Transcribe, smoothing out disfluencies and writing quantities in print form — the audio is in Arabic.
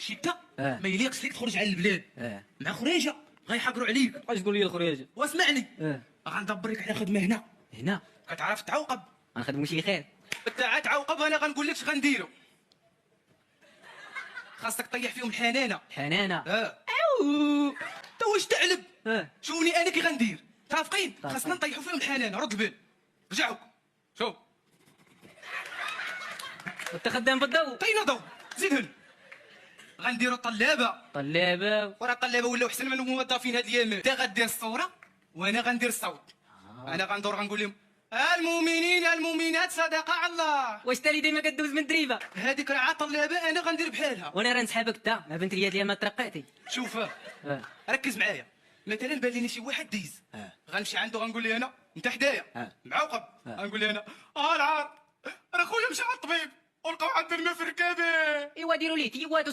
شده ما يليقش ليك تخرج على البلاد مع خريجه غيحقروا عليك. اش تقول لي الخريجه؟ واسمعني غندبر لك على خدمه هنا كتعرف تعوقب. غنخدمو شي خير. انت عاد تعوقب انا غنقول لك اش غنديرو. خاصك طيح فيهم الحنانه. او انت واش تعلب؟ شوفني انا كي غندير. متفقين؟ خاصنا نطيحوا فيهم الحنانه. رد البال رجعوا شوف انت خدام بالضو. طينا ضو زيدهن. غنديروا طلابه وراه الطلابه ولاو احسن من الموظفين هاد الايام. انت غدير الصوره وانا غندير الصوت. انا غندور غنقول لهم المؤمنين المؤمنات صدقه على الله. واش تالي ديما كدوز من دريبه؟ هذيك راه طلابه انا غندير بحالها. وانا راه نسحبك انت ما بنت ليا ديال ما ترقيتي. شوف ركز معايا. مثلا بان لي شي واحد ديز غنمشي عنده غنقول ليه انا انت حدايا معوقب. غنقول ليه انا العار راه خويا مشى على الطبيب ولقاو عندنا الماء في ركابه. ايوا ديروا ليه تيواد